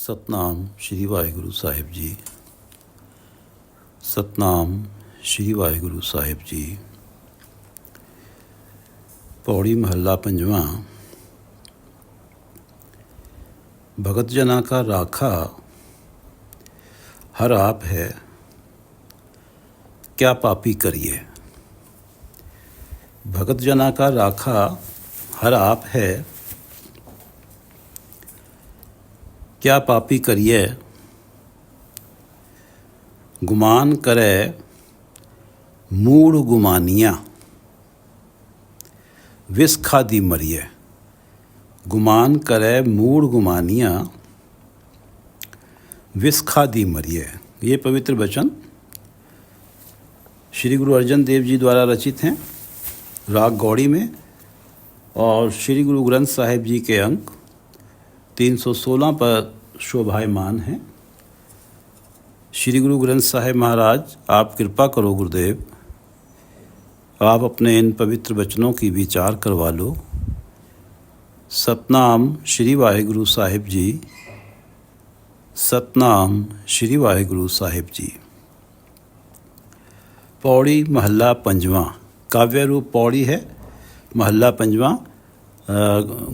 ਸਤਨਾਮ ਸ਼੍ਰੀ ਵਾਹਿਗੁਰੂ ਸਾਹਿਬ ਜੀ। ਸਤਨਾਮ ਸ਼੍ਰੀ ਵਾਹਿਗੁਰੂ ਸਾਹਿਬ ਜੀ। पौड़ी महला पंजवा। भगत जना का राखा हर आप है, क्या पापी करिए। भगत जना का राखा हर आप है, क्या पापी करिए। गुमान करे मूढ़ गुमानिया, विष खादी मरिए। गुमान करे मूढ़ गुमानिया, विष खादी मरिए। ये पवित्र वचन श्री गुरु अर्जन देव जी द्वारा रचित हैं राग गौड़ी में, और श्री गुरु ग्रंथ साहिब जी के अंक 316 पर शोभायमान हैं। श्री गुरु ग्रंथ साहिब महाराज, आप कृपा करो गुरुदेव, आप अपने इन पवित्र वचनों की विचार करवा लो। सतनाम श्री वाहिगुरु साहिब जी। सतनाम श्री वाहिगुरु साहिब जी। पौड़ी महला पंजवा। काव्य रूप पौड़ी है, महला पंजवा।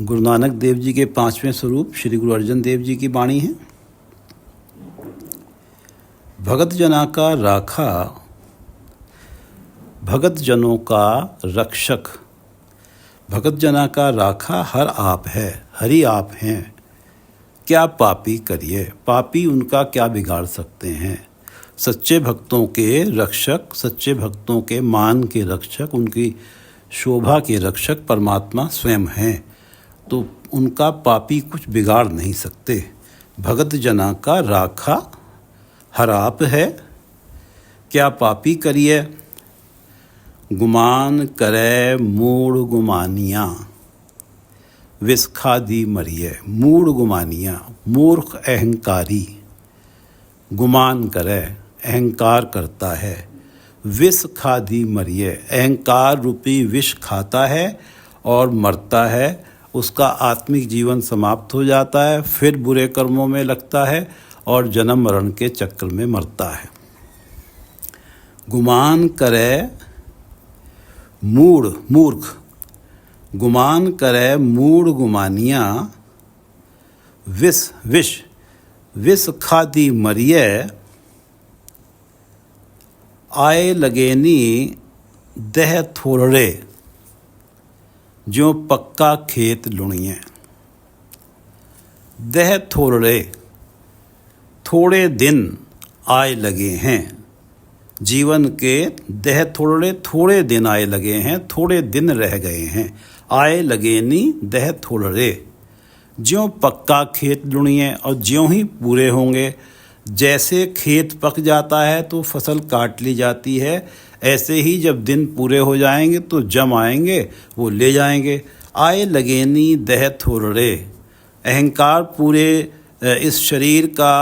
गुरु नानक देव जी के 5वें स्वरूप श्री गुरु अर्जन देव जी की वाणी है। भगत जना का राखा, भगत जनों का रक्षक। भगत जना का राखा हर आप है, हरि आप हैं, क्या पापी करिए। पापी उनका क्या बिगाड़ सकते हैं। सच्चे भक्तों के रक्षक, सच्चे भक्तों के मान के रक्षक, उनकी शोभा के रक्षक परमात्मा स्वयं हैं, तो उनका पापी कुछ बिगाड़ नहीं सकते। भगत जना का राखा हर आप है, क्या पापी करिए। गुमान करे मूढ़ गुमानिया, विष खादी मरिए। मूढ़ गुमानिया, मूर्ख अहंकारी। गुमान करे, अहंकार करता है। विष खादी मरिए, अहंकार रूपी विष खाता है और मरता है। उसका आत्मिक जीवन समाप्त हो जाता है, फिर बुरे कर्मों में लगता है और जन्म मरण के चक्र में मरता है। गुमान करे मूढ़, मूर्ख। गुमान करे मूढ़ गुमानिया, विष विष विष खादी मरिए। आए लगेनी दह थोड़े, ज्यों पक्का खेत लुणिए। दह थोड़े, थोड़े दिन आए लगे हैं। जीवन के दह थोड़े, थोड़े दिन आए लगे हैं, थोड़े दिन रह गए हैं। आए लगे नी दह थोड़े, ज्यों पक्का खेत लुणिए। और ज्यों ही पूरे होंगे, जैसे खेत पक जाता है तो फसल काट ली जाती है, ऐसे ही जब दिन पूरे हो जाएंगे तो जम आएंगे, वो ले जाएंगे। आए लगे नी दह थोड़े। अहंकार पूरे इस शरीर का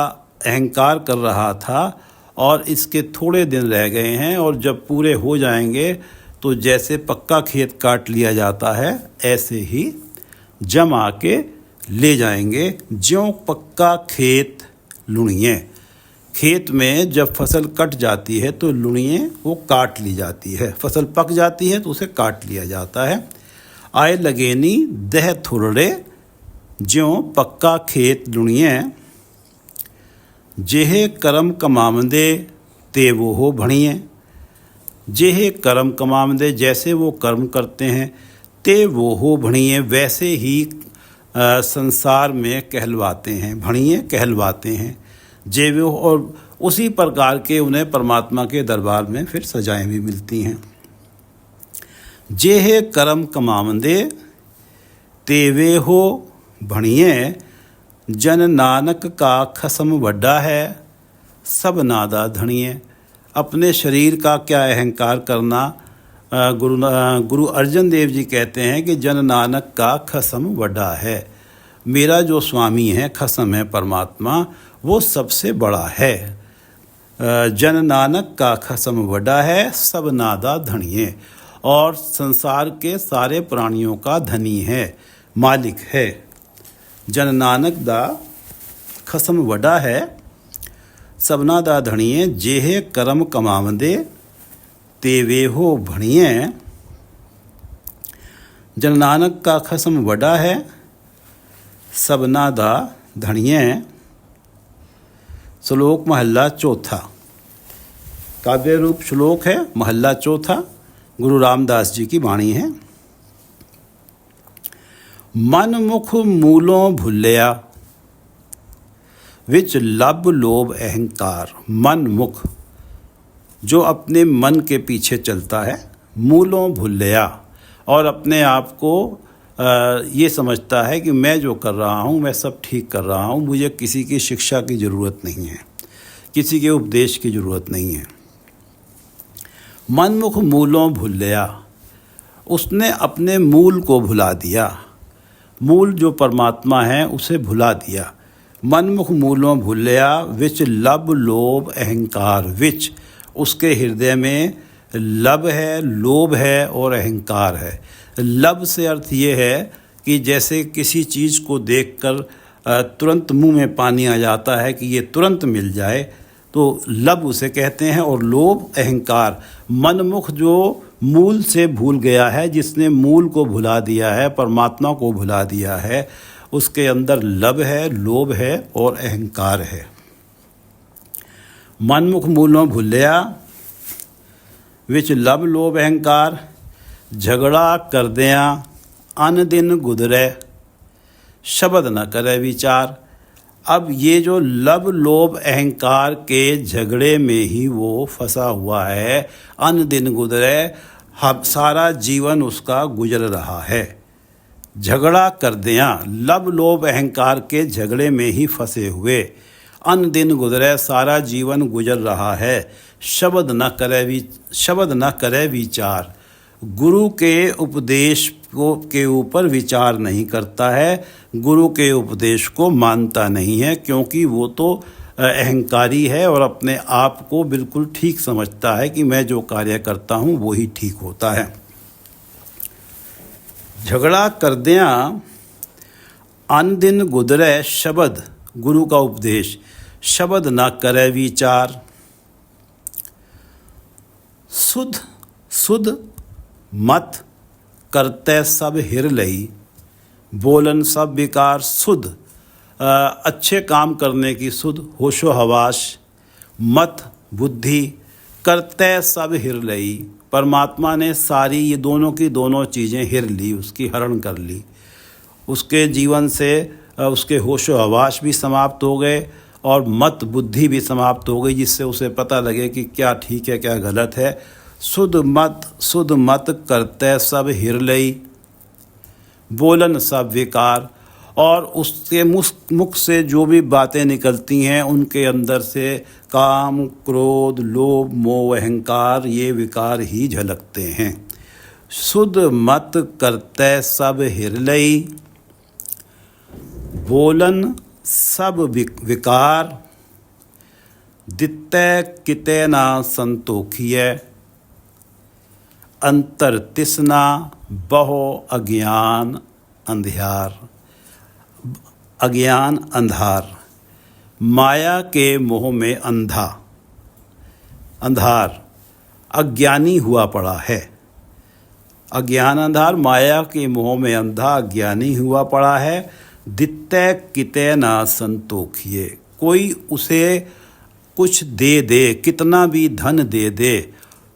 अहंकार कर रहा था और इसके थोड़े दिन रह गए हैं, और जब पूरे हो जाएंगे तो जैसे पक्का खेत काट लिया जाता है, ऐसे ही जम आके ले जाएंगे। ज्यों पक्का खेत लुणिए। खेत में जब फसल कट जाती है तो लुणिए वो काट ली जाती है। फसल पक जाती है तो उसे काट लिया जाता है। आए लगेनी दह थोड़े, ज्यों पक्का खेत लुणिए। जेहे कर्म कमामदे ते वो हो भणिए। जेहे कर्म कमामदे, जैसे वो कर्म करते हैं, ते वो हो भणिए, वैसे ही संसार में कहलवाते हैं। भणिए कहलवाते हैं जे वो, और उसी प्रकार के उन्हें परमात्मा के दरबार में फिर सजाएं भी मिलती हैं। जेहे कर्म कमामदे ते वे हो भणिए। जन नानक का खसम वड्डा है, सब नादा धणिए। अपने शरीर का क्या अहंकार करना। गुरु अर्जन देव जी कहते हैं कि जन नानक का खसम वड्डा है। मेरा जो स्वामी है, खसम है परमात्मा, वो सबसे बड़ा है। जन नानक का खसम वड्डा है, सब नादा धणिए। और संसार के सारे प्राणियों का धनी है, मालिक है। जन नानक दा ਖਸਮ ਵੱਡਾ ਹੈ ਸਭਨਾ ਦਾ ਧਣੀਏ ਜਿਹੇ ਕਰਮ ਕਮਾਵੰਦੇ ਤੇ ਵੇਹੋ ਭਣੀਏ। जन नानक का खसम वड़ा है सबना दा धणिए। श्लोक महला चौथा, काव्य रूप श्लोक है, महला चौथा, गुरु रामदास जी की वाणी है। मन मुख मूलों भुल्लिया विच लब लोभ अहंकार। मन मुख जो अपने मन के पीछे चलता है, मूलों भुल्लिया और अपने आप को ये समझता है कि मैं जो कर रहा हूँ मैं सब ठीक कर रहा हूँ, मुझे किसी की शिक्षा की ज़रूरत नहीं है, किसी के उपदेश की ज़रूरत नहीं है। मनमुख मूलों भुल्लिया, उसने अपने मूल को भुला दिया, मूल जो परमात्मा है उसे भुला दिया। मनमुख मूलों भुल्लिया विच लब लोभ अहंकार। विच उसके हृदय में लब है, लोभ है और अहंकार है। लब से अर्थ ये है कि जैसे किसी चीज़ को देखकर तुरंत मुंह में पानी आ जाता है कि ये तुरंत मिल जाए, तो लब उसे कहते हैं। और लोभ अहंकार, मनमुख जो मूल से भूल गया है, जिसने मूल को भुला दिया है, परमात्मा को भुला दिया है, उसके अंदर लब है, लोभ है और अहंकार है। मनमुख मूलों भुल्लिया विच लब लोभ अहंकार। झगड़ा करदिया अन दिन गुजरे शब्द न करे विचार। अब ये जो लब लोभ अहंकार के झगड़े में ही वो फंसा हुआ है, अन दिन गुजरे, सारा जीवन उसका गुजर रहा है। झगड़ा करदिया, लब लोभ अहंकार के झगड़े में ही फंसे हुए, अन दिन गुजरे, सारा जीवन गुजर रहा है। शब्द न करे विचार, गुरु के उपदेश के ऊपर विचार नहीं करता है, गुरु के उपदेश को मानता नहीं है, क्योंकि वो तो अहंकारी है और अपने आप को बिल्कुल ठीक समझता है कि मैं जो कार्य करता हूँ वो ही ठीक होता है। झगड़ा करदिया अन दिन गुजरे शब्द, गुरु का उपदेश, शब्द न करे विचार। सुध सुध मत करते सब हिर लई, बोलन सब विकार। सुध अच्छे काम करने की सुध, होशो हवास, मत बुद्धि, करते सब हिर लई, परमात्मा ने सारी ये दोनों की दोनों चीज़ें हिर ली, उसकी हरण कर ली। उसके जीवन से उसके होशो हवास भी समाप्त हो गए और मत बुद्धि भी समाप्त हो गई, जिससे उसे पता लगे कि क्या ठीक है क्या गलत है। सुध मत करते सब हिर लई, बोलन सब विकार। और उसके मुख से जो भी बातें निकलती हैं उनके अंदर से काम, क्रोध, लोभ, मोह, अहंकार, ये विकार ही झलकते हैं। सुध मत करते सब हिर लई, बोलन सब विकार। दित्ते किते ना संतोखिए, अंतर तिसना बहो अज्ञान अंधियार। अज्ञान अंधार, माया के मोह में अंधार अज्ञानी हुआ पड़ा है। अज्ञान अंधार, माया के मोह में अंधा अज्ञानी हुआ पड़ा है। दित्ते किते ना संतोखिए, कोई उसे कुछ दे दे, कितना भी धन दे दे,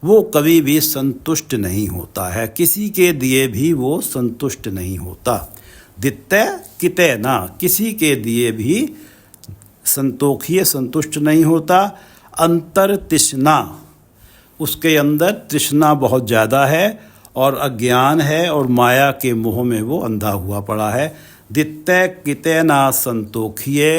वो कभी भी संतुष्ट नहीं होता है, किसी के दिए भी वो संतुष्ट नहीं होता। दित्ते किते ना, किसी के दिए भी संतोखिए, संतुष्ट नहीं होता। अंतर तृष्णा, उसके अंदर तृष्णा बहुत ज़्यादा है और अज्ञान है और माया के मोह में वो अंधा हुआ पड़ा है। दित्ते किते ना संतोखिए,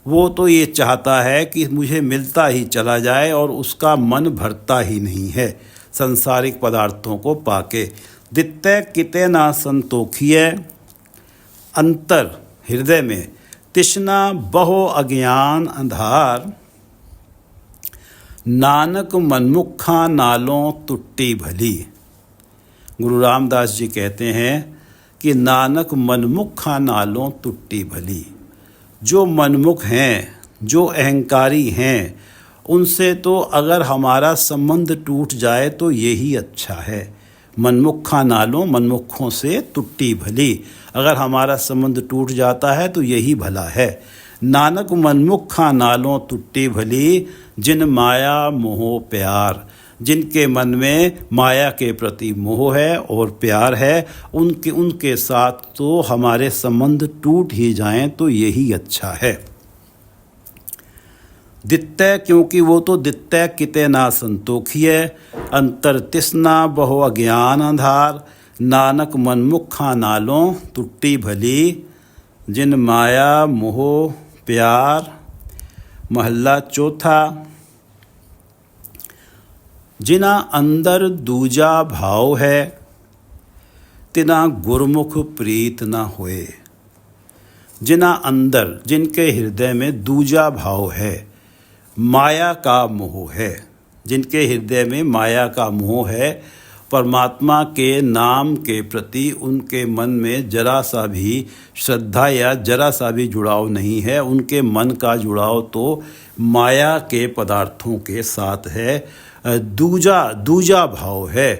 वो तो ये चाहता है कि मुझे मिलता ही चला जाए और उसका मन भरता ही नहीं है संसारिक पदार्थों को पाके। दित्ते किते ना संतोखिए, अंतर हृदय में तृष्णा बहो अज्ञान अंधार। नानक मनमुखा नालों टुट्टी भली। गुरु रामदास जी कहते हैं कि नानक मनमुखा नालों टुट्टी भली, जो मनमुख हैं, जो अहंकारी हैं, उनसे तो अगर हमारा संबंध टूट जाए तो यही अच्छा है। मनमुखा नालों मनमुखों से टुट्टी भली। अगर हमारा संबंध टूट जाता है तो यही भला है। नानक मनमुखा नालों टुट्टी भली, जिन माया मोह प्यार। जिनके मन में माया के प्रति मोह है और प्यार है, उनके साथ तो हमारे संबंध टूट ही जाएं तो यही अच्छा है। दित्तय, क्योंकि वो तो दित्तय किते ना संतोखिए। अंतर तिस्ना बहु अज्ञान अंधार, नानक मनमुखा नालों टुट्टी भली, जिन माया मोह प्यार। महला चौथा। जिना अंदर दूजा भाव है, तिना गुरमुख प्रीत न होए। जिना अंदर, जिनके हृदय में दूजा भाव है, माया का मोह है। जिनके हृदय में माया का मोह है, परमात्मा के नाम के प्रति उनके मन में जरा सा भी श्रद्धा या जरा सा भी जुड़ाव नहीं है। उनके मन का जुड़ाव तो माया के पदार्थों के साथ है। दूजा भाव है।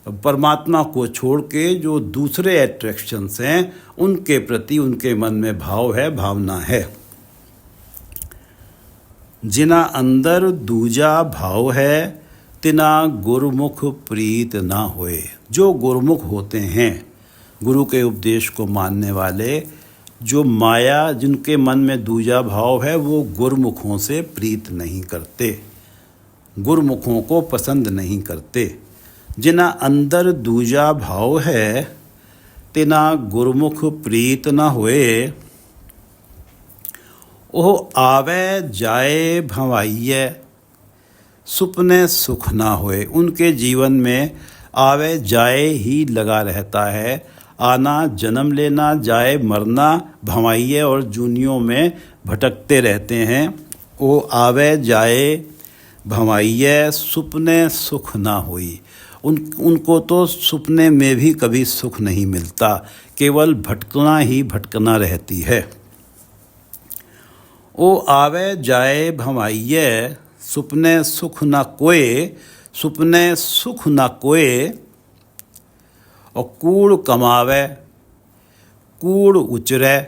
परमात्मा को छोड़ के जो दूसरे अट्रैक्शंस हैं, उनके प्रति उनके मन में भाव है, भावना है। जिना अंदर दूजा भाव है, तिना गुरुमुख प्रीत ना होए। जो गुरुमुख होते हैं, गुरु के उपदेश को मानने वाले, जो माया जिनके मन में दूजा भाव है, वो गुरुमुखों से प्रीत नहीं करते, गुरुमुखों को पसंद नहीं करते। जिना अंदर दूजा भाव है, तिना गुरुमुख प्रीत न होए। ओह आवे जाए भवाइये, सुपने सुख ना होए। उनके जीवन में आवे जाए ही लगा रहता है। आना, जन्म लेना, जाए मरना, भवाइये और जूनियों में भटकते रहते हैं। ओ आवे जाए भवाइये, सुपने सुख ना हुई। उनको तो सुपने में भी कभी सुख नहीं मिलता, केवल भटकना ही भटकना रहती है। ओ आवे जाए भवाइये, सुपने सुख न कोए। सुपने सुख न कोए। और कूड़ कमावे, कूड़ उचरे।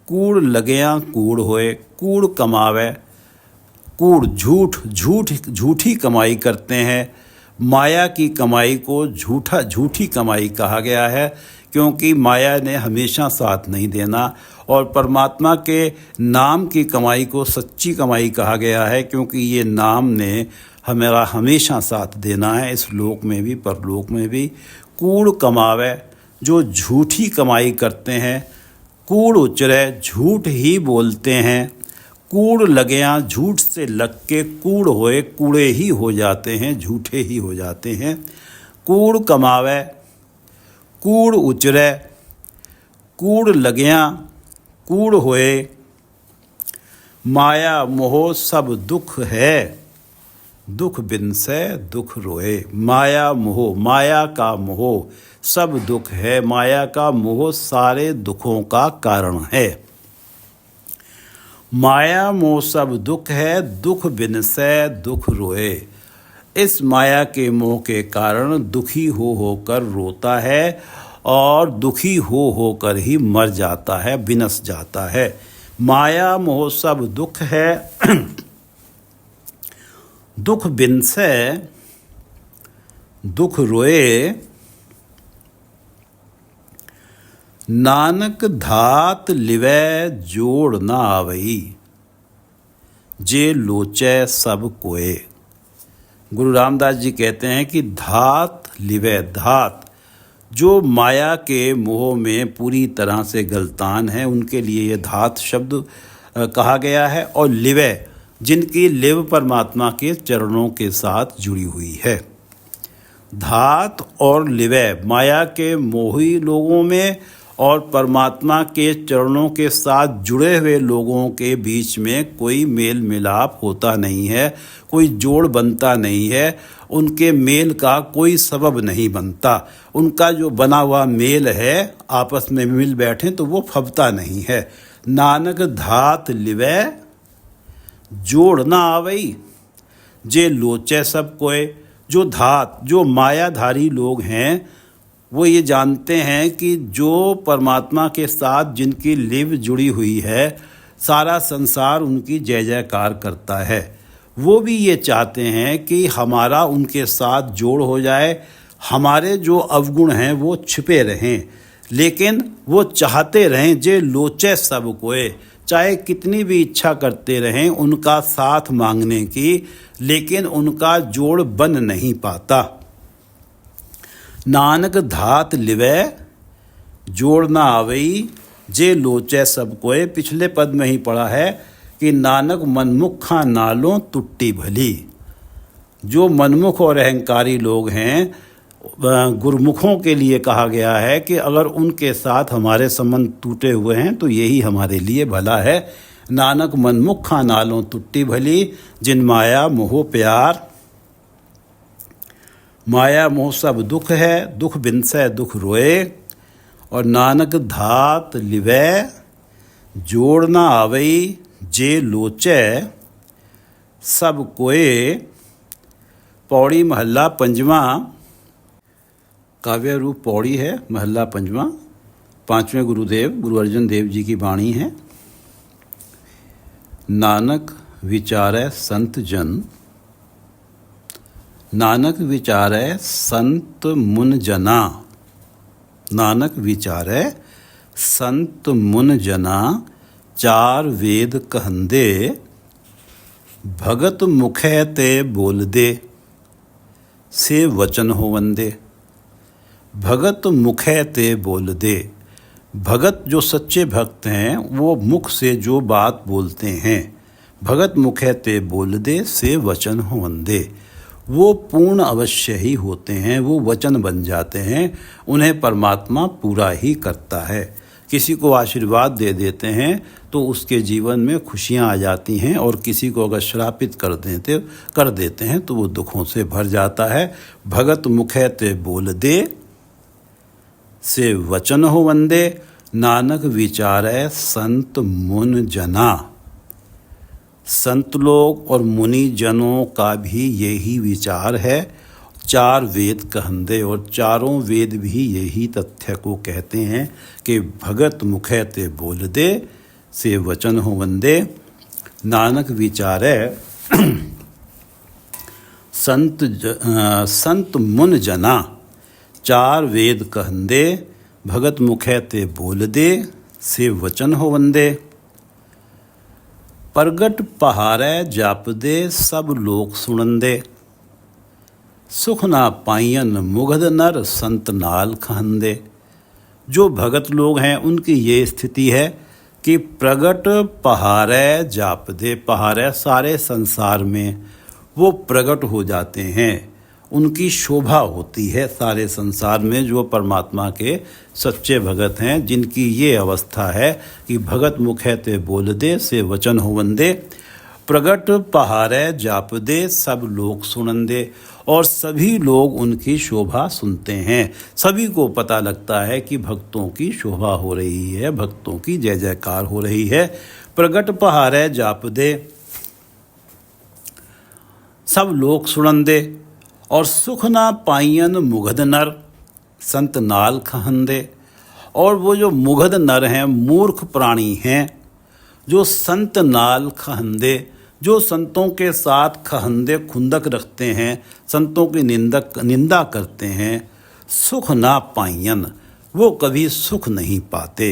कूड़ लगया कूड़ होए। कूड़ कमावे, कूड़ झूठी कमाई करते हैं। माया की कमाई को झूठी कमाई कहा गया है, क्योंकि माया ने हमेशा साथ नहीं देना। और परमात्मा के नाम की कमाई को सच्ची कमाई कहा गया है, क्योंकि ये नाम ने हमारा हमेशा साथ देना है, इस लोक में भी परलोक में भी। कूड़ कमावे, जो झूठी कमाई करते हैं। कूड़ उचरे, झूठ ही बोलते हैं। कूड़ लगया, झूठ से लग के कूड़ होए, कूड़े ही हो जाते हैं, झूठे ही हो जाते हैं। कूड़ कमावे, कूड़ उचरे। कूड़ लगया, कूड़ होए। माया मोह सब दुख है, दुख बिन से दुख रोए। माया मोह, माया का मोह सब दुख है। माया का मोह सारे दुखों का कारण है। माया मोह सब दुख है, दुख बिन से दुख रोए। इस माया के मोह के कारण दुखी हो होकर रोता है, और दुखी हो होकर ही मर जाता है, विनस जाता है। माया मोह सब दुख है, दुख बिन से दुख रोए। नानक धात लिवै जोड़ ना आवई, जे लोचै सब कोए। गुरु रामदास जी कहते हैं कि धात लिवै, धात जो माया के मोह में पूरी तरह से गलतान है, उनके लिए ये धात शब्द कहा गया है। और लिवै, जिनकी लिव परमात्मा के चरणों के साथ जुड़ी हुई है। धात और लिवै, माया के मोही लोगों में और परमात्मा के चरणों के साथ जुड़े हुए लोगों के बीच में कोई मेल मिलाप होता नहीं है, कोई जोड़ बनता नहीं है। उनके मेल का कोई सबब नहीं बनता। उनका जो बना हुआ मेल है, आपस में मिल बैठें तो वो फबता नहीं है। नानक धात लिवै जोड़ ना आवई, जे लोचे सब कोय। जो धात, जो मायाधारी लोग हैं, वो ये जानते हैं कि जो परमात्मा के साथ जिनकी लिव जुड़ी हुई है, सारा संसार उनकी जय जयकार करता है। वो भी ये चाहते हैं कि हमारा उनके साथ जोड़ हो जाए, हमारे जो अवगुण हैं वो छिपे रहें, लेकिन वो चाहते रहें जे लोचे सब कोय। चाहे कितनी भी इच्छा करते रहें उनका साथ मांगने की, लेकिन उनका जोड़ बन नहीं पाता। नानक धात लिवै जोड़ ना आवई, जे लोचे सब कोय। पिछले पद में ही पढ़ा है कि नानक मनमुखा नालों टुट्टी भली। जो मनमुख और अहंकारी लोग हैं, गुरुमुखों के लिए कहा गया है कि अगर उनके साथ हमारे संबंध टूटे हुए हैं तो यही हमारे लिए भला है। नानक मनमुखा नालों टुट्टी भली, जिन माया मोह प्यार। माया मोह सब दुख है, दुख बिनसे दुख रोए। और नानक धात लिवै जोड़ ना आवई, जे लोचे सब कोय। पौड़ी महल्ला पंजवा, काव्य रूप पौड़ी है, महल्ला पंजवा। पांचवें गुरुदेव गुरु अर्जन देव जी की वाणी है। नानक विचारै संत जन, नानक विचारै संत मुन जना। नानक विचारै संत मुन जना, चार वेद कहंदे। भगत मुखै ते बोल दे, से वचन होवंदे। भगत मुखै ते बोल दे। भगत जो सच्चे भक्त हैं वो मुख से जो बात बोलते हैं, भगत मुखै ते बोल दे, से वचन होवंदे। वो पूर्ण अवश्य ही होते हैं, वो वचन बन जाते हैं, उन्हें परमात्मा पूरा ही करता है। किसी को आशीर्वाद दे देते हैं तो उसके जीवन में खुशियाँ आ जाती हैं, और किसी को अगर श्रापित कर देते हैं तो वो दुखों से भर जाता है। भगत मुखै ते बोल दे, से वचन होवंदे। नानक विचारै संत मुन जना। संत लोग और मुनि जनों का भी यही विचार है। चार वेद कहंदे, और चारों वेद भी यही तथ्य को कहते हैं कि भगत मुखै ते बोल दे, से वचन होवंदे। नानक विचारै संत मुन जना, चार वेद कहंदे। भगत मुखै ते बोल दे, से वचन होवंदे। प्रगट पहारै जापदे, सब लोक सुनंदे। सुख ना पाइयन मुगध नर, संत नाल खहंदे। जो भगत लोग हैं उनकी ये स्थिति है कि प्रगट पहारै जापदे। पहारै सारे संसार में वो प्रगट हो जाते हैं, उनकी शोभा होती है सारे संसार में। जो परमात्मा के सच्चे भगत हैं, जिनकी ये अवस्था है कि भगत मुखै ते बोल दे, से वचन होवंदे। प्रगट पहारै जापदे, सब लोग सुनंदे। और सभी लोग उनकी शोभा सुनते हैं। सभी को पता लगता है कि भक्तों की शोभा हो रही है, भक्तों की जय जयकार हो रही है। प्रगट पहारै जापदे, सब लोग सुनंदे। और सुख ना पाइयन मुगध नर, संत नाल खहंदे। और वो जो मुगध नर हैं, मूर्ख प्राणी हैं, जो संत नाल खहंदे, जो संतों के साथ खहंदे खुंदक रखते हैं, संतों की निंदा करते हैं, सुख ना पाइयन, वो कभी सुख नहीं पाते।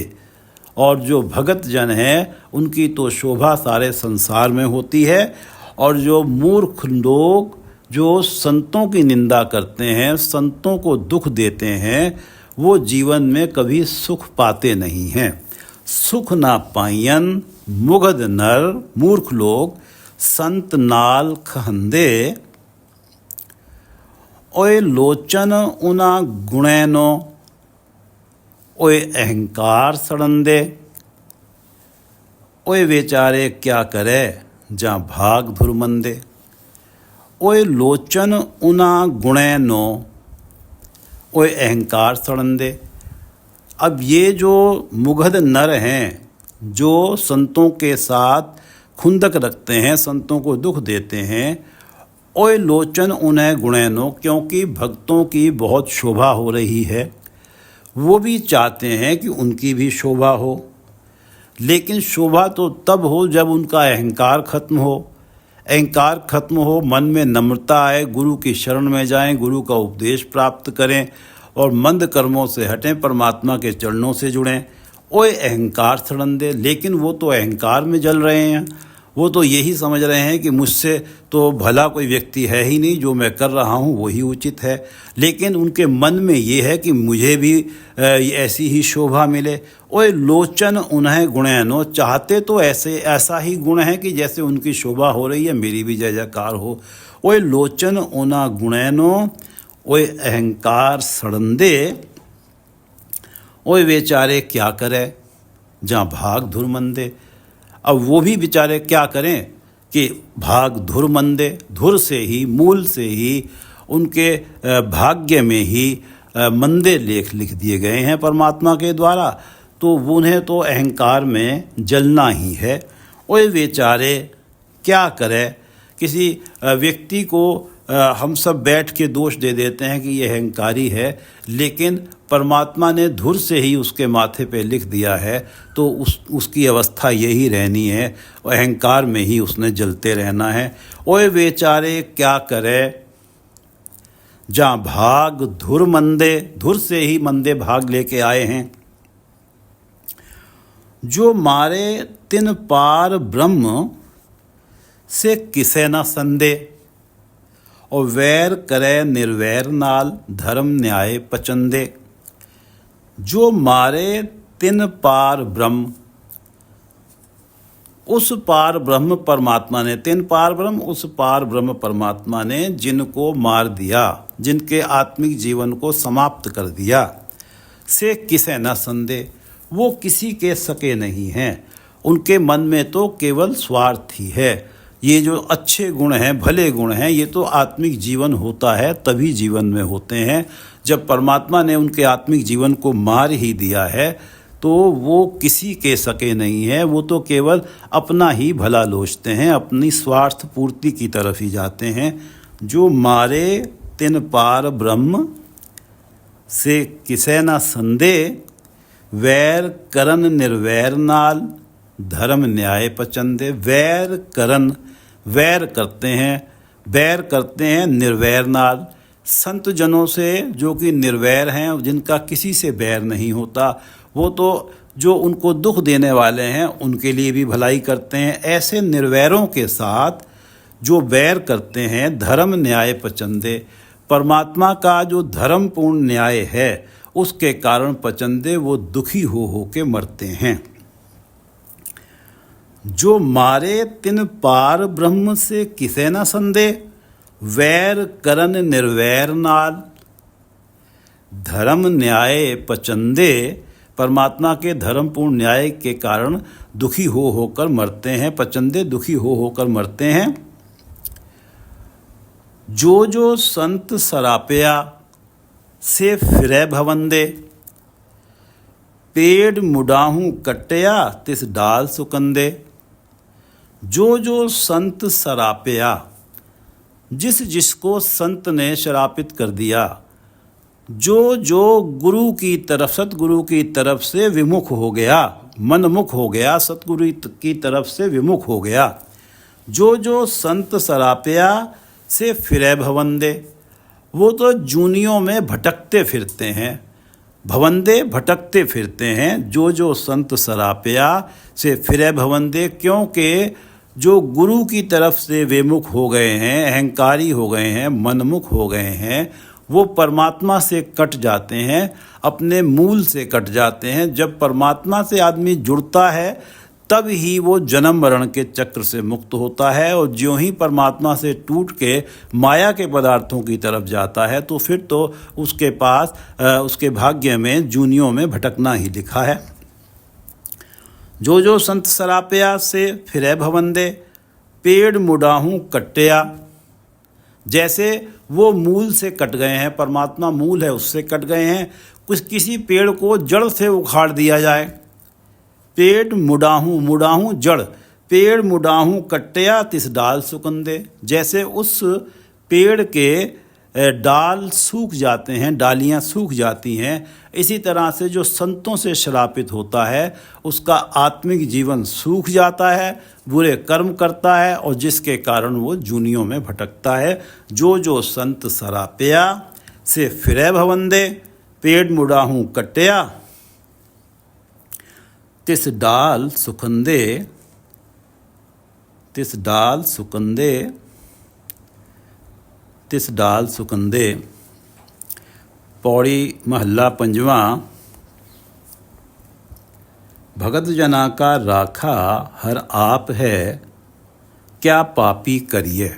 और जो भगत जन हैं उनकी तो शोभा सारे संसार में होती है। और जो मूर्ख लोग जो संतों की निंदा करते हैं, संतों को दुख देते हैं, वो जीवन में कभी सुख पाते नहीं हैं। सुख ना पाइयन मुगध नर, मूर्ख लोग, संत नाल खहंदे। ओए लोचन उना गुणैनो, ओए अहंकार सड़ंदे। ओए बेचारे क्या करे, जा भाग धुरमंदे। ओए लोचन उना गुणैनो, ओए अहंकार सड़ंदे। अब ये जो मुगध नर हैं, जो संतों के साथ खुंदक रखते हैं, संतों को दुख देते हैं, ओए लोचन उन्हें गुणैनो, क्योंकि भक्तों की बहुत शोभा हो रही है, वो भी चाहते हैं कि उनकी भी शोभा हो, लेकिन शोभा तो तब हो जब उनका अहंकार खत्म हो। अहंकार खत्म हो, मन में नम्रता आए, गुरु की शरण में जाएं, गुरु का उपदेश प्राप्त करें और मंद कर्मों से हटें, परमात्मा के चरणों से जुड़ें। ओए अहंकार सड़न दे, लेकिन वो तो अहंकार में जल रहे हैं, वो तो यही समझ रहे हैं कि मुझसे तो भला कोई व्यक्ति है ही नहीं, जो मैं कर रहा हूँ वही उचित है। लेकिन उनके मन में ये है कि मुझे भी ऐसी ही शोभा मिले। ओए लोचन उन्हें गुणैनो, चाहते तो ऐसा ही गुण है कि जैसे उनकी शोभा हो रही है मेरी भी जय जयकार हो। ओए लोचन उना गुणैनो, ओए अहंकार सड़ंदे, ओए बेचारे क्या करे जहाँ भाग धुर मंदे। अब वो भी बेचारे क्या करें कि भाग धुर मंदे, धुर से ही, मूल से ही उनके भाग्य में ही मंदे लेख लिख दिए गए हैं परमात्मा के द्वारा, तो उन्हें तो अहंकार में जलना ही है। ओए बेचारे क्या करे। किसी व्यक्ति को हम सब बैठ के दोष दे देते हैं कि ये अहंकारी है, लेकिन परमात्मा ने धुर से ही उसके माथे पे लिख दिया है, तो उसकी अवस्था यही रहनी है, अहंकार में ही उसने जलते रहना है। ओए बेचारे क्या करे जहाँ भाग धुर मंदे, धुर से ही मंदे भाग लेके आए हैं। जो मारे तिन पार ब्रह्म से किसे न संदे, और वैर करे निर्वैर नाल धर्म न्याय पचंदे। जो मारे तिन पार ब्रह्म, उस पार ब्रह्म परमात्मा ने, तिन पार ब्रह्म, उस पार ब्रह्म परमात्मा ने जिनको मार दिया, जिनके आत्मिक जीवन को समाप्त कर दिया, से किसे न संदे, वो किसी के सके नहीं हैं। उनके मन में तो केवल स्वार्थ ही है। ये जो अच्छे गुण हैं, भले गुण हैं, ये तो आत्मिक जीवन होता है तभी जीवन में होते हैं। जब परमात्मा ने उनके आत्मिक जीवन को मार ही दिया है तो वो किसी के सके नहीं है, वो तो केवल अपना ही भला लोचते हैं, अपनी स्वार्थ पूर्ति की तरफ ही जाते हैं। जो मारे तिन पार ब्रह्म से किसे न संदे, वैर करन निर्वैर नाल धर्म न्याय पचंदे। वैर करन, वैर करते हैं, बैर करते हैं निर्वैर नाल, संत जनों से जो कि निर्वैर हैं, जिनका किसी से बैर नहीं होता। वो तो जो उनको दुख देने वाले हैं उनके लिए भी भलाई करते हैं। ऐसे निर्वैरों के साथ जो बैर करते हैं, धर्म न्याय पचंदे, परमात्मा का जो धर्मपूर्ण न्याय है उसके कारण पचंदे, वो दुखी हो के मरते हैं। जो मारे तिन पार ब्रह्म से किसे न संदे, वैर करन निर्वैर नाल धर्म न्याय पचंदे। परमात्मा के धर्मपूर्ण न्याय के कारण दुखी होकर मरते हैं, पचंदे दुखी होकर मरते हैं। जो जो संत सरापया से फिरे भवंदे, पेड़ मुडाहूं कट्टया तिस डाल सुकंदे। जो जो संत सरापया, जिस जिसको संत ने शरापित कर दिया, जो जो गुरु की तरफ, सतगुरु की तरफ से विमुख हो गया, मनमुख हो गया, सतगुरु की तरफ से विमुख हो गया। जो जो संत सरापया से फिरे भवंदे, वो तो जूनियों में भटकते फिरते हैं, भवंदे भटकते फिरते हैं। जो जो संत सरापया से फिरे भवंदे, क्योंकि जो गुरु की तरफ से विमुख हो गए हैं, अहंकारी हो गए हैं, मनमुख हो गए हैं, वो परमात्मा से कट जाते हैं, अपने मूल से कट जाते हैं। जब परमात्मा से आदमी जुड़ता है तब ही वो जन्म मरण के चक्र से मुक्त होता है, और ज्यों ही परमात्मा से टूट के माया के पदार्थों की तरफ जाता है तो फिर तो उसके पास उसके भाग्य में जूनियों में भटकना ही लिखा है। जो जो संत सरापया से फिरे भवंदे, पेड़ मुडाहूं कट्टया, जैसे वो मूल से कट गए हैं, परमात्मा मूल है उससे कट गए हैं। किसी पेड़ को जड़ से उखाड़ दिया जाए पेड़ मुडाहूँ, मुडाहूँ जड़, पेड़ मुडाहूँ कट्टया तिस डाल सुकंदे। जैसे उस पेड़ के डाल सूख जाते हैं, डालियाँ सूख जाती हैं, इसी तरह से जो संतों से श्रापित होता है उसका आत्मिक जीवन सूख जाता है, बुरे कर्म करता है और जिसके कारण वो जूनियों में भटकता है। जो जो संत सरापया से फिरै भवंदे, पेड़ मुडाहूँ कट्टया तिस डाल सुकंदे, तिस डाल सुकंदे, तिस डाल सुकंदे। पौड़ी महला पंजवा। भगत जना का राखा हर आप है, क्या पापी करिए।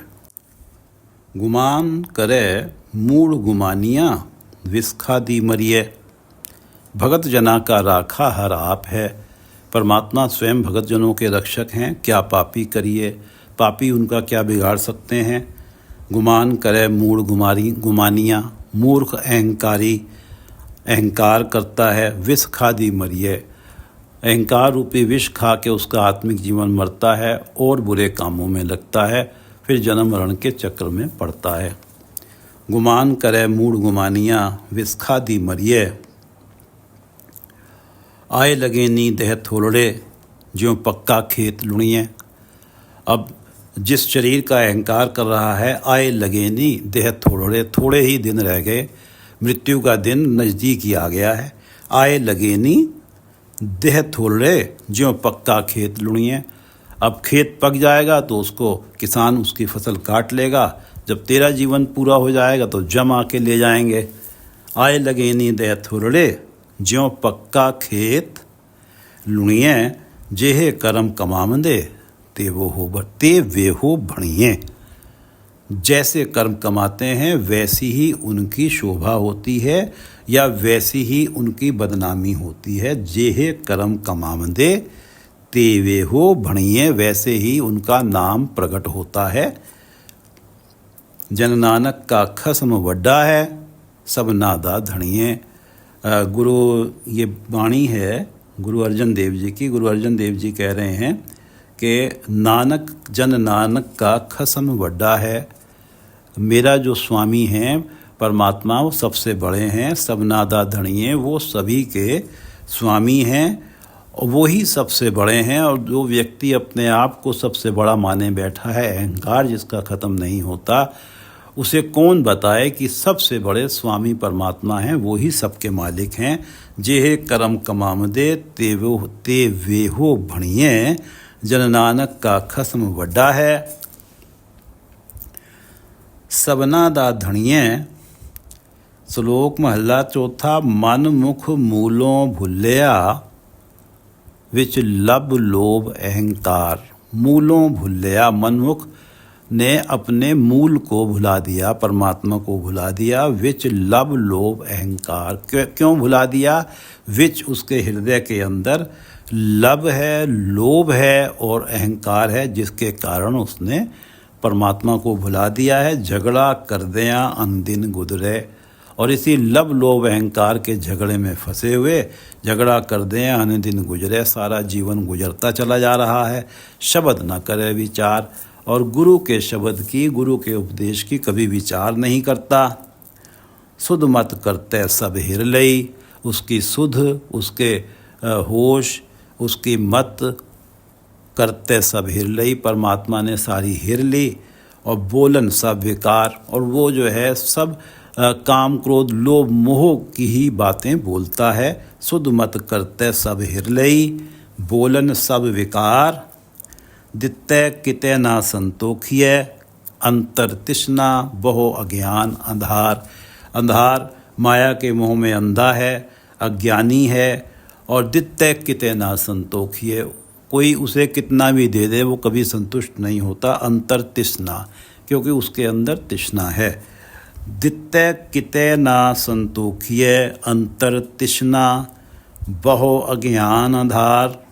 गुमान करे मूढ़ गुमानिया, विस्खा दी मरिए। भगत जना का राखा हर आप है, परमात्मा स्वयं भगत जनों के रक्षक हैं, क्या पापी करिए। पापी उनका क्या बिगाड़ सकते हैं। गुमान करे मूढ़ गुमानिया, मूर्ख अहंकारी अहंकार करता है, विष खा दी मरिए। अहंकार रूपी विष खा के उसका आत्मिक जीवन मरता है और बुरे कामों में लगता है, फिर जन्म मरण के चक्र में पड़ता है। गुमान करे मूढ़ गुमानिया, विष खा दी मरिए। आए लगे नी देह थोलड़े, ज्यों पक्का खेत लुणिए। अब जिस शरीर का अहंकार कर रहा है, आए लगे नी देह थोड़े, थोड़े ही दिन रह गए, मृत्यु का दिन नज़दीक ही आ गया है। आए लगे नी देह थोड़े, ज्यों पक्का खेत लुणिए। अब खेत पक जाएगा तो उसको किसान उसकी फसल काट लेगा, जब तेरा जीवन पूरा हो जाएगा तो जम आके ले जाएंगे। आए लगे नी देह थोड़े, ज्यों पक्का खेत लुणिए। जेहे कर्म कमामंदे, ते वे हो भणिए। जैसे कर्म कमाते हैं वैसी ही उनकी शोभा होती है या वैसी ही उनकी बदनामी होती है। जेहे कर्म कमामंदे, ते वे हो भणिए, वैसे ही उनका नाम प्रकट होता है। जन नानक का खस्म वड्डा है, सब नादा धणिए। गुरु ये वाणी है गुरु अर्जन देव जी की। गुरु अर्जन देव जी कह रहे हैं कि नानक जन नानक का खस्म वड्डा है। मेरा जो स्वामी हैं परमात्मा वो सबसे बड़े हैं, सब नादा धणिए, वो सभी के स्वामी हैं और वो ही सबसे बड़े हैं। और जो व्यक्ति अपने आप को सबसे बड़ा माने बैठा है, अहंकार जिसका ख़त्म नहीं होता, उसे कौन बताए कि सबसे बड़े स्वामी परमात्मा हैं, वो ही सबके मालिक हैं। जेहे कर्म कमामदे, ते वे हो भणिए। जन नानक का खस्म वड्डा है, सबना दा धणिए। श्लोक महला चौथा। मन मुख मूलों भुल्लिया, विच लब लोभ अहंकार। मूलों भुल्लिया, मनमुख ने अपने मूल को भुला दिया, परमात्मा को भुला दिया। विच लब लोभ अहंकार, क्यों भुला दिया। विच उसके हृदय के अंदर लब है, लोभ है और अहंकार है, जिसके कारण उसने परमात्मा को भुला दिया है। झगड़ा कर दिया अनदिन गुजरे। और इसी लब लोभ अहंकार के झगड़े में फंसे हुए, झगड़ा कर दें अनदिन गुजरे, सारा जीवन गुजरता चला जा रहा है। शब्द न करे विचार, और गुरु के शब्द की, गुरु के उपदेश की कभी विचार नहीं करता। सुध मत करते सब हिर लई, उसकी सुध, उसके होश, उसकी मत करते सब हिर लई, परमात्मा ने सारी हिर ली। और बोलन सब विकार, और वो जो है सब काम क्रोध लोभ मोह की ही बातें बोलता है। सुध मत करते सब हिर लई, बोलन सब विकार। दित्ते किते ना संतोखिए, अंतर तिष्णा बहु अज्ञान अंधार। अंधार माया के मोह में अंधा है, अज्ञानी है। और दित्ते किते ना संतोखिए, कोई उसे कितना भी दे दे वो कभी संतुष्ट नहीं होता। अंतर तिष्णा, क्योंकि उसके अंदर तिष्णा है। दित्ते किते ना संतोखिए, अंतर तिष्णा बहु अज्ञान अंधार।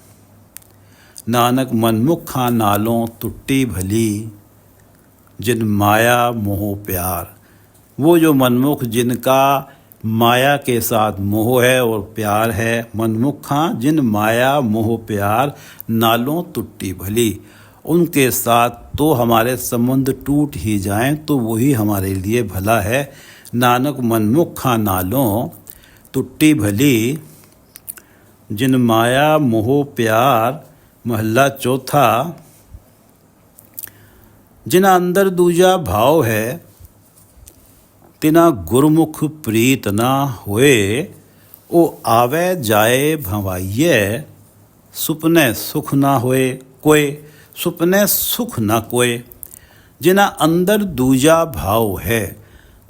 नानक मनमुखा नालों टुट्टी भली, जिन माया मोह प्यार। वो जो मनमुख जिनका माया के साथ मोह है और प्यार है। मनमुखा जिन माया मोह प्यार, नालों टुट्टी भली। उनके साथ तो हमारे संबंध टूट ही जाएं तो वही हमारे लिए भला है। नानक मनमुखा नालों टुट्टी भली। जिन माया मोह प्यार। महला चौथा। जिना अंदर दूजा भाव है, तिना गुरमुख प्रीत ना होए। ओ आवे जाए भवाइये, सुपने सुख ना होए कोय। सुपने सुख ना कोय। जिना अंदर दूजा भाव है,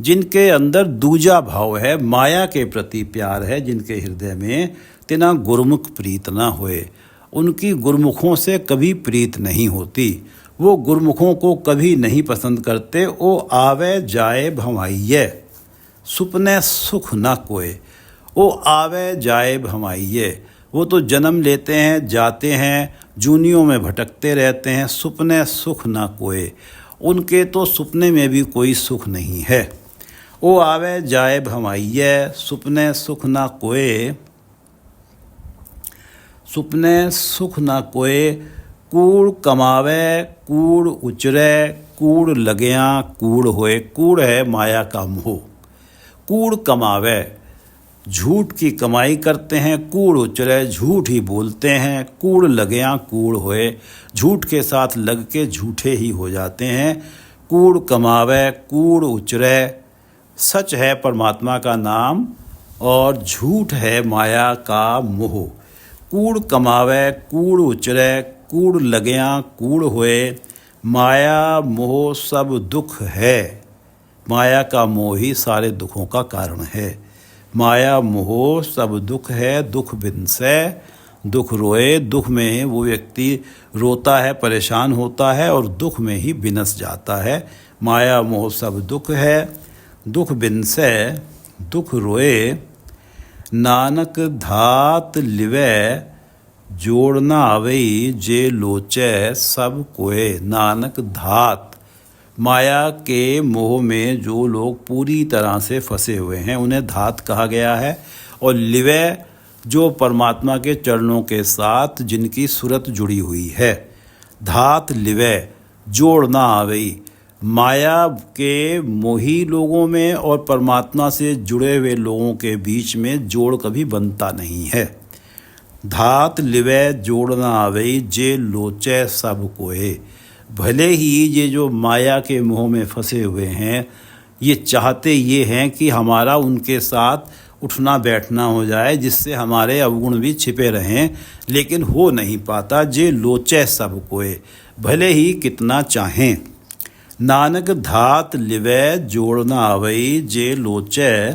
जिनके अंदर दूजा भाव है, माया के प्रति प्यार है जिनके हृदय में, तिना गुरमुख प्रीत ना होए। उनकी गुरमुखों से कभी प्रीत नहीं होती, वो गुरमुखों को कभी नहीं पसंद करते। ओ आवे जाए भवाइये, सुपने सुख ना कोय। ओ आवे जाए भवाइये, वो तो जन्म लेते हैं, जाते हैं, जूनियों में भटकते रहते हैं। सुपने सुख ना कोय, उनके तो सुपने में भी कोई सुख नहीं है। ओ आवे जाए भवाइये, सुपने सुख ना कोय। सुपने सुख ना कोय। कूड़ कमावे कूड़ उचरे, कूड़ लगिया कूड़ होए। कूड़ है माया का मोह। कूड़ कमावे, झूठ की कमाई करते हैं। कूड़ उचरे, झूठ ही बोलते हैं। कूड़ लगिया कूड़ होए, झूठ के साथ लग के झूठे ही हो जाते हैं। कूड़ कमावे कूड़ उचरे। सच है परमात्मा का नाम और झूठ है माया का मोह। कूड़ कमावे कूड़ उचरे, कूड़ लगिया कूड़ होए। माया मोह सब दुख है। माया का मोह ही सारे दुखों का कारण है। माया मोह सब दुख है। दुख बिनसे दुख रोए। दुख में वो व्यक्ति रोता है, परेशान होता है और दुख में ही बिनस जाता है। माया मोह सब दुख है। दुख बिनसे दुख रोए। नानक धात लिवे, जोड़ना आवई जे लोचे सब कोय। नानक धात, माया के मोह में जो लोग पूरी तरह से फंसे हुए हैं उन्हें धात कहा गया है। और लिवे, जो परमात्मा के चरणों के साथ जिनकी सूरत जुड़ी हुई है। धात लिवे, जोड़ना आवई। माया के मोही लोगों में और परमात्मा से जुड़े हुए लोगों के बीच में जोड़ कभी बनता नहीं है। धात लिवे जोड़ना आवई जे लोचे सब कोय। भले ही ये जो माया के मोह में फंसे हुए हैं, ये चाहते ये हैं कि हमारा उनके साथ उठना बैठना हो जाए, जिससे हमारे अवगुण भी छिपे रहें, लेकिन हो नहीं पाता। जे लोचे सब कोय, भले ही कितना चाहें। नानक धात लिवे जोड़ना आवई जे लोचे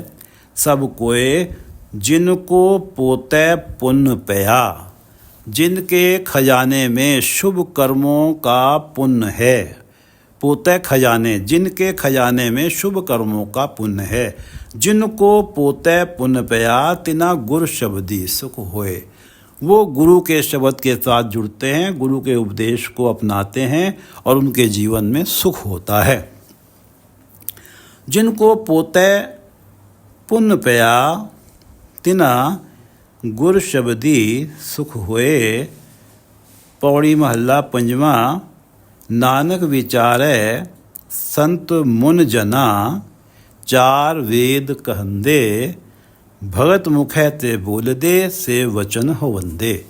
सब कोय। जिनको पोते पुण्य पया, जिनके खजाने में शुभ कर्मों का पुण्य है। पोते खजाने, जिनके खजाने में शुभ कर्मों का पुण्य है। जिनको पोते पुण्य पया, तिना गुर शब्दी सुख होए। वो गुरु के शब्द के साथ जुड़ते हैं, गुरु के उपदेश को अपनाते हैं और उनके जीवन में सुख होता है। जिनको पोते पुण्य पया, तिना गुर शब्दी सुख होए। पौड़ी महला पंजवा। नानक विचारे संत मुन जना, चार वेद कहंदे। भगत मुखे ते बोल दे, से वचन हो वंदे।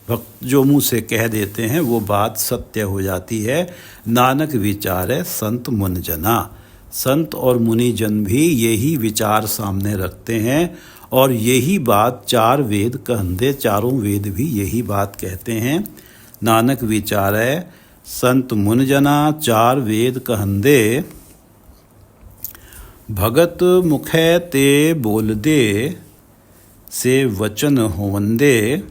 भक्त जो मुँह से कह देते हैं वो बात सत्य हो जाती है। नानक विचारे संत मुन जना। संत और मुनिजन भी यही विचार सामने रखते हैं और यही बात चार वेद कहंदे, चारों वेद भी यही बात कहते हैं। नानक विचारे संत मुन जना, चार वेद कहंदे। भगत मुखे ते बोल दे, से वचन होवंदे।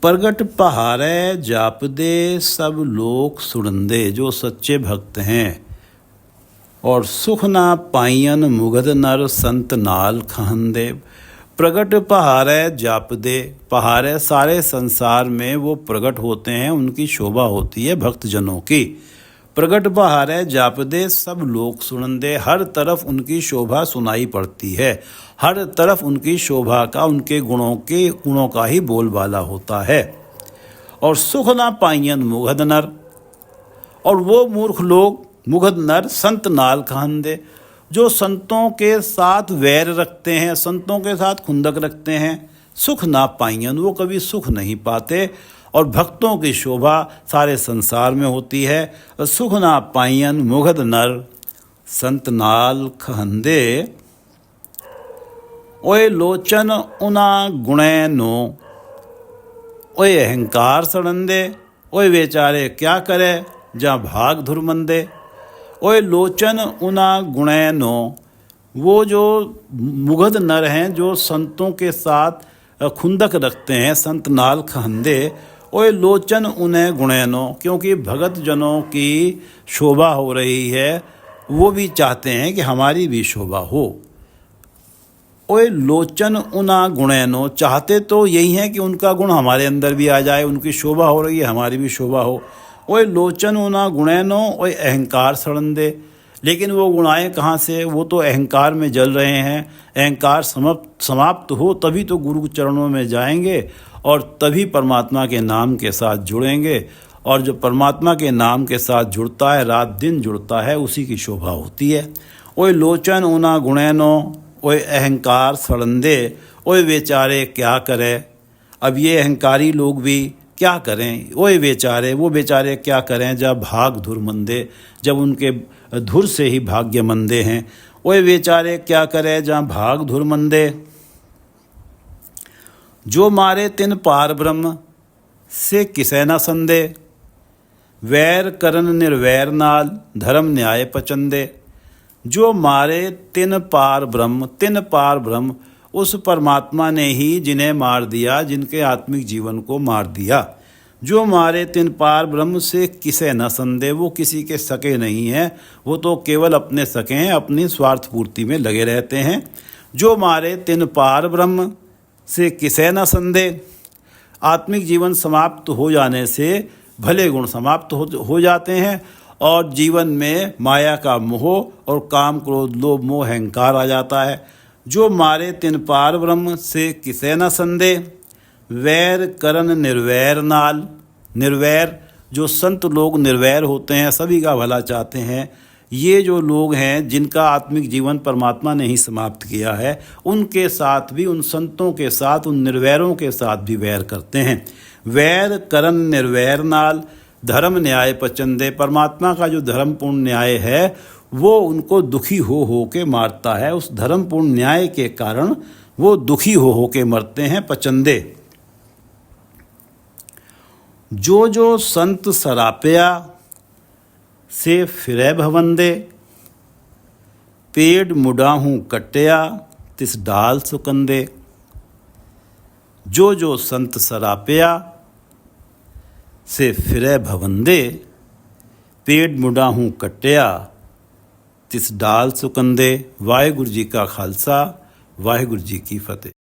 प्रगट पहारे जाप दे, सब लोग सुनंदे। जो सच्चे भक्त हैं और सुख ना पाइयन मुगध नर, संत नाल खहंदे। प्रगट पहारे जाप दे। पहारे सारे संसार में वो प्रगट होते हैं, उनकी शोभा होती है भक्तजनों की। प्रगट बहारै जापदे सब लोग सुनंदे। हर तरफ उनकी शोभा सुनाई पड़ती है, हर तरफ उनकी शोभा का, उनके गुणों का ही बोलबाला होता है। और सुख ना पाइयन मुगध नर, और वो मूर्ख लोग मुगध नर संत नाल खांदे, जो संतों के साथ वैर रखते हैं, संतों के साथ खुंदक रखते हैं। सुख ना पाइयन, वो कभी सुख नहीं पाते। और भक्तों की शोभा सारे संसार में होती है। सुख ना पाइयन मुगध नर संत नाल खहंदे। ओए लोचन उना गुणे नो, ओए अहंकार सड़ंदे। ओए बेचारे क्या करे जहाँ भाग धुरमंदे। ओए लोचन उना गुणे नो, वो जो मुगध नर हैं जो संतों के साथ खुंदक रखते हैं, संत नाल खहंदे। ओए लोचन उन्हें गुणैनो, क्योंकि भगत जनों की शोभा हो रही है, वो भी चाहते हैं कि हमारी भी शोभा हो। ओए लोचन उना गुणैनो, चाहते तो यही है कि उनका गुण हमारे अंदर भी आ जाए, उनकी शोभा हो रही है हमारी भी शोभा हो। ओए लोचन उना गुणैनो, ओए अहंकार सड़ंदे। लेकिन वो गुणाएं कहाँ से, वो तो अहंकार में जल रहे हैं। अहंकार समाप्त हो तभी तो गुरु चरणों में जाएंगे और तभी परमात्मा के नाम के साथ जुड़ेंगे। और जो परमात्मा के नाम के साथ जुड़ता है, रात दिन जुड़ता है, उसी की शोभा होती है। ओए लोचन उना गुणैनो, ओए अहंकार सड़ंदे। ओए बेचारे क्या करें, अब ये अहंकारी लोग भी क्या करें। ओए बेचारे, वो बेचारे क्या करें जब भाग धुर मंदे, जब उनके धुर से ही भाग्य मंदे हैं। ओए बेचारे क्या करें जहाँ भाग धुर मंदे। जो मारे तिन पार ब्रह्म से किसे न संदे। वैर करन निर्वैर नाल धर्म न्याय पचंदे। जो मारे तिन पार ब्रह्म, उस परमात्मा ने ही जिन्हें मार दिया, जिनके आत्मिक जीवन को मार दिया। जो मारे तिन पार ब्रह्म से किसे न संदे, वो किसी के सके नहीं हैं, वो तो केवल अपने सके हैं, अपनी स्वार्थ पूर्ति में लगे रहते हैं। जो मारे तिन पार ब्रह्म से किसे न संदे। आत्मिक जीवन समाप्त हो जाने से भले गुण समाप्त हो जाते हैं और जीवन में माया का मोह और काम क्रोध लोभ मोह अहंकार आ जाता है। जो मारे तिन पार ब्रह्म से किसे न संदे। वैर करन निर्वैर नाल, निर्वैर जो संत लोग निर्वैर होते हैं, सभी का भला चाहते हैं। ये जो लोग हैं जिनका आत्मिक जीवन परमात्मा ने ही समाप्त किया है, उनके साथ भी, उन संतों के साथ, उन निर्वैरों के साथ भी वैर करते हैं। वैर करन निर्वैर नाल धर्म न्याय पचंदे। परमात्मा का जो धर्मपूर्ण न्याय है वो उनको दुखी हो के मारता है। उस धर्मपूर्ण न्याय के कारण वो दुखी हो के मरते हैं, पचंदे। जो जो संत सरापया से फिरै भवंदे। पेड़ मुडाहूँ कट्या तिस डाल सुकंदे। जो जो संत सरापया से फिरै भवंदे। पेड़ मुडाहूँ कट्या तिस डाल सुकंदे। वाहिगुरु जी का खालसा, वाहिगुरु जी की फतेह।